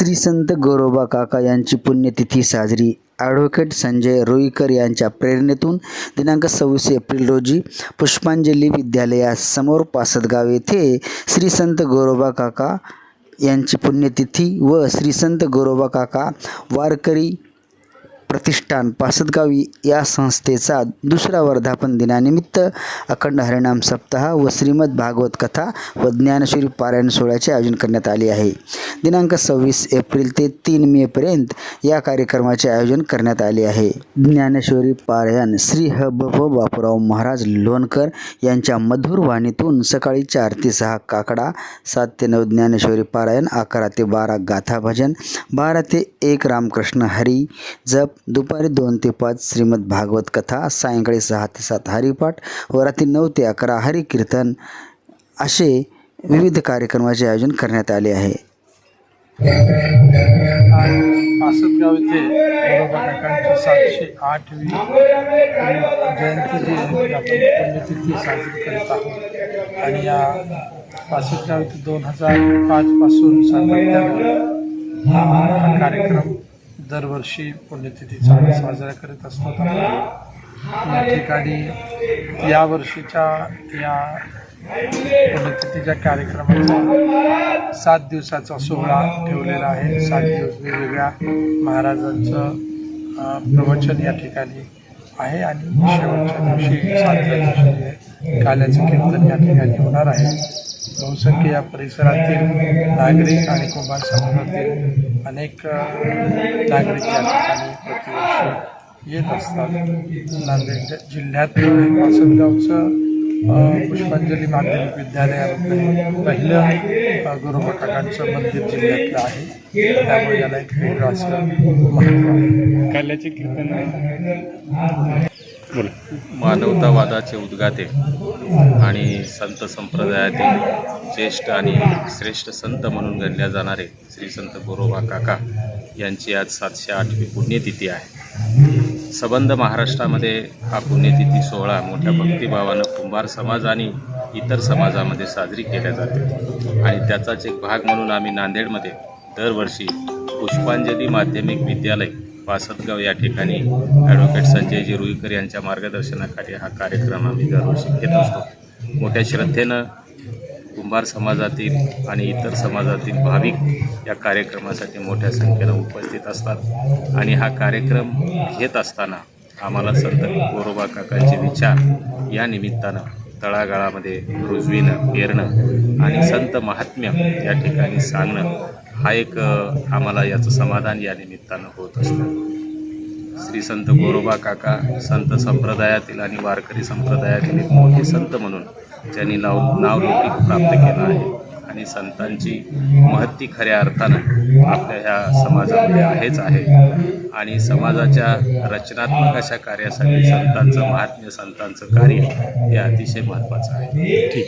श्री संत गोरोबा काका यांची पुण्यतिथी साजरी. ॲडव्होकेट संजय रुईकर यांच्या प्रेरणेतून दिनांक 26 एप्रिल रोजी पुष्पांजली विद्यालयासमोर पासदगाव येथे श्री संत गोरोबा काका यांची पुण्यतिथी व श्री संत गोरोबा काका वारकरी प्रतिष्ठान पासदगाव या संस्थेचा दुसरा वर्धापन दिनानिमित्त अखंड हरिनाम सप्ताह व श्रीमद भागवत कथा व ज्ञानेश्वरी पारायण सोहळ्याचे आयोजन करण्यात आले आहे. दिनांक 26 एप्रिल ते 3 मेपर्यंत या कार्यक्रमाचे आयोजन करण्यात आले आहे. ज्ञानेश्वरी पारायण श्री ह.भ. बापूराव महाराज लोणकर यांच्या मधुर वाणीतून सकाळी 4 ते 6 काकडा, 7 ते 9 ज्ञानेश्वरी पारायण, 11 ते 12 गाथा भजन, 12 ते 1 रामकृष्ण हरी जप, दुपारी 2 ते 5 श्रीमद भागवत कथा, सायंकाळी 6 ते 7 हरिपाठ व रात्री 9 ते 11 हरिकीर्तन असे विविध कार्यक्रमाचे आयोजन करण्यात आले आहे. आज पासदगाव येथे गोरोबा काकांची 708वी जयंती जी आपण पुण्यतिथी साजरी करत आहोत आणि या पासदगाव येथे 2005 पासून सातत्याने हा कार्यक्रम दरवर्षी पुण्यतिथीचा साजरा करत असतो. या ठिकाणी यावर्षीच्या या पुण्यतिथीच्या कार्यक्रमाचा 7 दिवसाचा सोहळा ठेवलेला आहे. 7 दिवस वेगवेगळ्या महाराजांचं प्रवचन या ठिकाणी आहे आणि शेवटच्या दिवशी 7व्या दिवशी काल्याचं कीर्तन या ठिकाणी होणार आहे. बहुसंख्य या परिसरातील नागरिक आणि कुंभार समाजातील अनेक नागरिक या ठिकाणी प्रतिवर्षी येत असतात. नांदेड जिल्ह्यात पासदगावचं पुष्पांजली माध्यमिक विद्यालयामध्ये पहिलं गोरोबा काकांचं मंदिर जिल्ह्यातलं आहे. त्यामुळे याला एक वेगळं असं महत्त्व आहे. काल्याचे कीर्तन मानवतावादाचे उद्गाते आणि संत संप्रदायातील ज्येष्ठ आणि श्रेष्ठ संत म्हणून गणल्या जाणारे श्री संत गोरोबा काका यांची आज 708वी पुण्यतिथी आहे. सबंध महाराष्ट्रामध्ये हा पुण्यतिथी सोहळा मोठ्या भक्तिभावानं कुंभार समाज आणि इतर समाजामध्ये साजरी केल्या जाते आणि त्याचाच एक भाग म्हणून आम्ही नांदेडमध्ये दरवर्षी पुष्पांजली माध्यमिक विद्यालय पासदगाव या ठिकाणी ॲडव्होकेट संजयजी रुईकर यांच्या मार्गदर्शनाखाली हा कार्यक्रम आम्ही दरवर्षी घेत असतो. मोठ्या श्रद्धेनं कुंभार समाजातील आणि इतर समाजातील भाविक या कार्यक्रमासाठी मोठ्या संख्येनं उपस्थित असतात आणि हा कार्यक्रम घेत असताना आम्हाला संत गोरोबा काकांचे विचार या निमित्तानं तळागाळामध्ये रुजविणं, पेरणं आणि संत महात्म्य या ठिकाणी सांगणं हा एक आम्हाला याचं समाधान या निमित्तानं होत असतं. श्री संत गोरोबा काका संत संप्रदायातील आणि वारकरी संप्रदायातील एक मोठे संत म्हणून ज्यांनी नावलौकिक प्राप्त केलं आहे आणि संतांची महत्ती खऱ्या अर्थानं आपल्या ह्या समाजामध्ये आहेच आहे आणि समाजाच्या रचनात्मक अशा कार्यासाठी संतांचं महात्म्य, संतांचं कार्य हे अतिशय महत्त्वाचं आहे. ठीक.